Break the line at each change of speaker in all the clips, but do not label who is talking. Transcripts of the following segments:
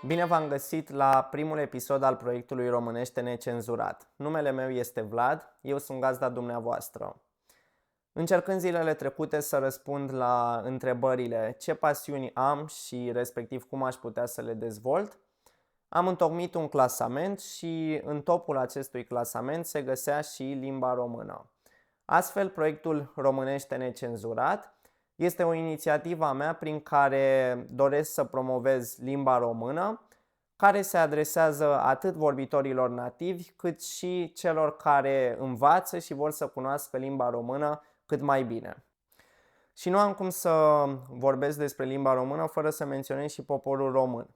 Bine v-am găsit la primul episod al proiectului Românește Necenzurat. Numele meu este Vlad, eu sunt gazda dumneavoastră. Încercând zilele trecute să răspund la întrebările ce pasiuni am și respectiv cum aș putea să le dezvolt, am întocmit un clasament și în topul acestui clasament se găsea și limba română. Astfel, proiectul Românește Necenzurat este o inițiativă a mea prin care doresc să promovez limba română, care se adresează atât vorbitorilor nativi, cât și celor care învață și vor să cunoască limba română cât mai bine. Și nu am cum să vorbesc despre limba română fără să menționez și poporul român.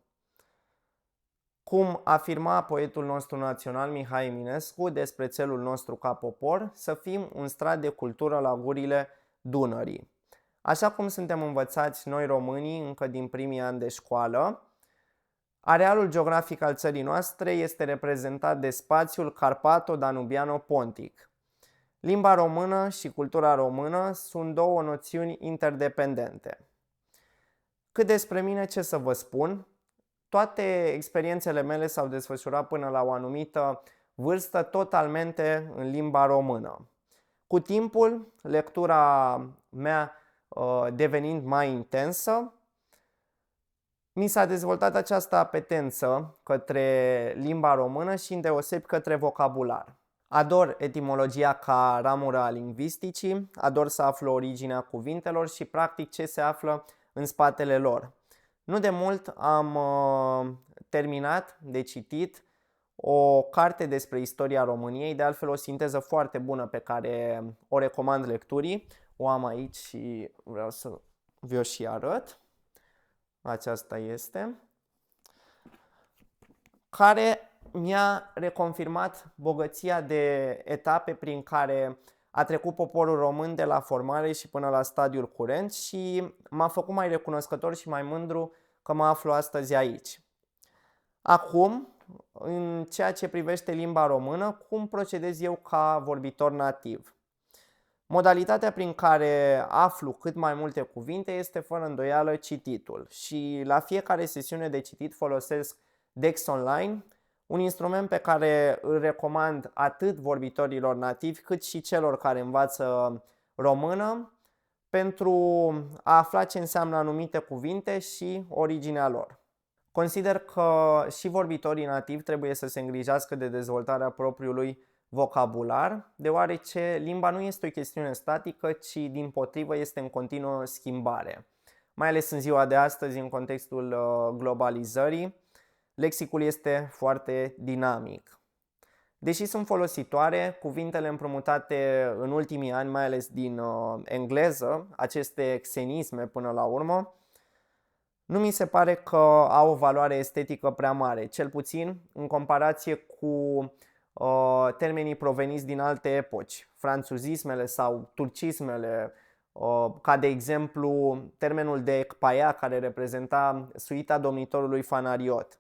Cum afirma poetul nostru național Mihai Eminescu despre țelul nostru ca popor, să fim un strat de cultură la gurile Dunării. Așa cum suntem învățați noi românii încă din primii ani de școală, arealul geografic al țării noastre este reprezentat de spațiul Carpato-Danubiano-Pontic. Limba română și cultura română sunt două noțiuni interdependente. Cât despre mine, ce să vă spun? Toate experiențele mele s-au desfășurat până la o anumită vârstă totalmente în limba română. Cu timpul, lectura mea devenind mai intensă, mi s-a dezvoltat această apetență către limba română și îndeosebi către vocabular. Ador etimologia ca ramură a lingvisticii, ador să aflu originea cuvintelor și practic ce se află în spatele lor. Nu de mult am terminat de citit o carte despre istoria României, de altfel o sinteză foarte bună pe care o recomand lecturii. O am aici și vreau să vi-o și arăt. Aceasta este. Care mi-a reconfirmat bogăția de etape prin care a trecut poporul român de la formare și până la stadiul curent și m-a făcut mai recunoscător și mai mândru că mă aflu astăzi aici. Acum, în ceea ce privește limba română, cum procedez eu ca vorbitor nativ? Modalitatea prin care aflu cât mai multe cuvinte este fără îndoială cititul și la fiecare sesiune de citit folosesc Dex Online, un instrument pe care îl recomand atât vorbitorilor nativi cât și celor care învață română pentru a afla ce înseamnă anumite cuvinte și originea lor. Consider că și vorbitorii nativi trebuie să se îngrijească de dezvoltarea propriului vocabular, deoarece limba nu este o chestiune statică, ci dimpotrivă este în continuă schimbare. Mai ales în ziua de astăzi, în contextul globalizării, lexicul este foarte dinamic. Deși sunt folositoare, cuvintele împrumutate în ultimii ani, mai ales din engleză, aceste xenisme până la urmă, nu mi se pare că au o valoare estetică prea mare, cel puțin în comparație cu termenii proveniți din alte epoci, franțuzismele sau turcismele, ca de exemplu termenul de ecpaia, care reprezenta suita domnitorului Fanariot.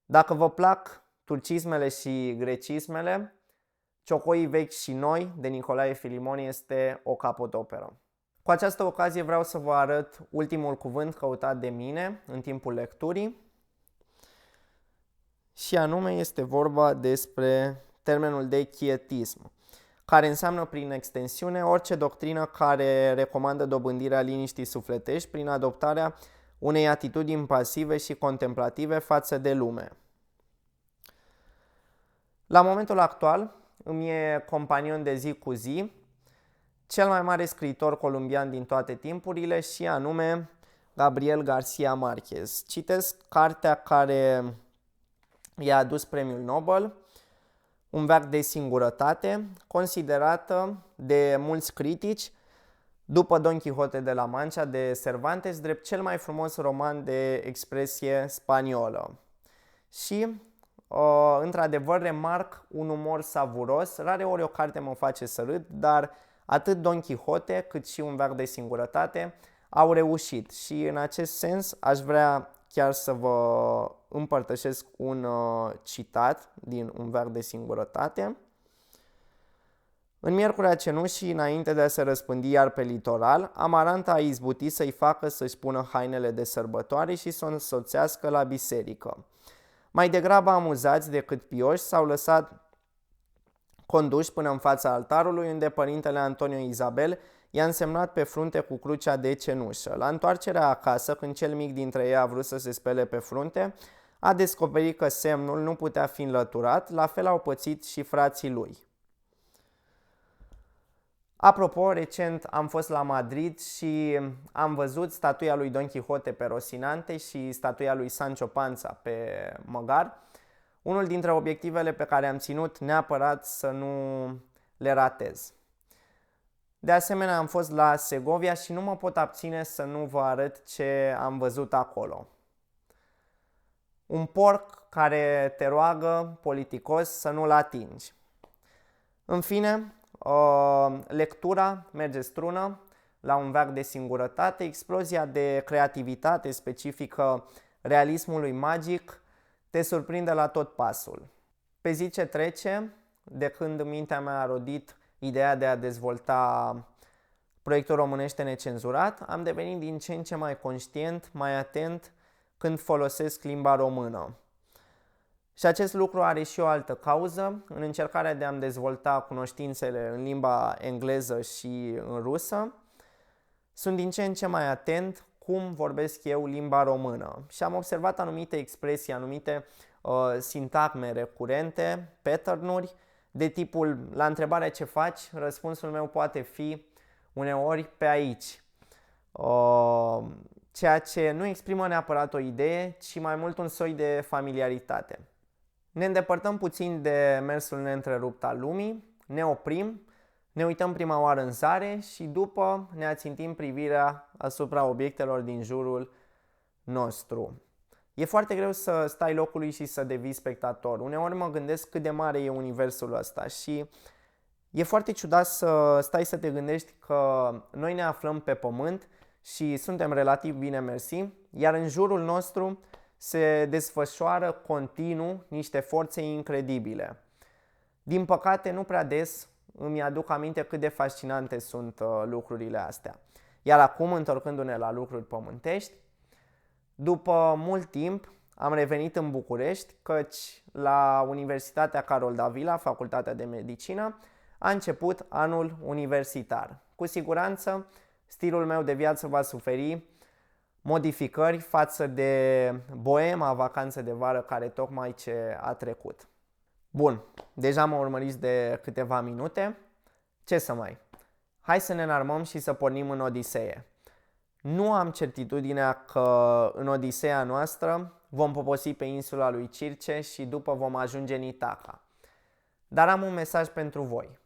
Dacă vă plac turcismele și grecismele, Ciocoii vechi și noi de Nicolae Filimon este o capodoperă. Cu această ocazie vreau să vă arăt ultimul cuvânt căutat de mine în timpul lecturii și anume este vorba despre termenul de chietism, care înseamnă prin extensiune orice doctrină care recomandă dobândirea liniștii sufletești prin adoptarea unei atitudini pasive și contemplative față de lume. La momentul actual îmi e companion de zi cu zi cel mai mare scriitor colombian din toate timpurile și anume Gabriel García Márquez. Citesc cartea care i-a adus premiul Nobel, un veac de singurătate, considerată de mulți critici, după Don Quixote de la Mancha de Cervantes, drept cel mai frumos roman de expresie spaniolă. Și, într-adevăr, remarc un umor savuros. Rareori o carte mă face să râd, dar atât Don Quixote cât și un veac de singurătate au reușit. Și în acest sens aș vrea chiar să vă împărtășesc un citat din Un veac de singurătate. În Miercurea Cenușii, înainte de a se răspândi iar pe litoral, Amaranta a izbutit să-i facă să-și pună hainele de sărbătoare și să o însoțească la biserică. Mai degrabă amuzați decât pioși, s-au lăsat conduși până în fața altarului, unde părintele Antonio Isabel i-a însemnat pe frunte cu crucea de cenușă. La întoarcerea acasă, când cel mic dintre ei a vrut să se spele pe frunte, a descoperit că semnul nu putea fi înlăturat, la fel au pățit și frații lui. Apropo, recent am fost la Madrid și am văzut statuia lui Don Quixote pe Rocinante și statuia lui Sancho Panza pe Măgar. Unul dintre obiectivele pe care am ținut neapărat să nu le ratez. De asemenea, am fost la Segovia și nu mă pot abține să nu vă arăt ce am văzut acolo. Un porc care te roagă, politicos, să nu-l atingi. În fine, lectura merge strună, la un veac de singurătate, explozia de creativitate specifică realismului magic te surprinde la tot pasul. Pe zi ce trece, de când mintea mea a rodit ideea de a dezvolta proiectul Românește Necenzurat, am devenit din ce în ce mai conștient, mai atent când folosesc limba română. Și acest lucru are și o altă cauză. În încercarea de a-mi dezvolta cunoștințele în limba engleză și în rusă, sunt din ce în ce mai atent cum vorbesc eu limba română. Și am observat anumite expresii, anumite sintagme recurente, pattern-uri, de tipul, la întrebarea ce faci, răspunsul meu poate fi uneori pe aici. Ceea ce nu exprimă neapărat o idee, ci mai mult un soi de familiaritate. Ne îndepărtăm puțin de mersul neîntrerupt al lumii, ne oprim, ne uităm prima oară în zare și după ne ațintim privirea asupra obiectelor din jurul nostru. E foarte greu să stai locului și să devii spectator. Uneori mă gândesc cât de mare e universul ăsta și e foarte ciudat să stai să te gândești că noi ne aflăm pe pământ și suntem relativ bine mersi, iar în jurul nostru se desfășoară continuu niște forțe incredibile. Din păcate, nu prea des îmi aduc aminte cât de fascinante sunt lucrurile astea. Iar acum, întorcându-ne la lucruri pământești, după mult timp am revenit în București, căci la Universitatea Carol Davila, Facultatea de Medicină, a început anul universitar. Cu siguranță, stilul meu de viață va suferi modificări față de boema vacanță de vară care tocmai ce a trecut. Bun, deja mă urmăriți de câteva minute. Ce să mai? Hai să ne înarmăm și să pornim în Odiseea. Nu am certitudinea că în Odiseea noastră vom poposi pe insula lui Circe și după vom ajunge în Itaca. Dar am un mesaj pentru voi.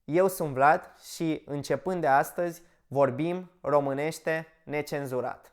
Eu sunt Vlad și începând de astăzi vorbim românește necenzurat.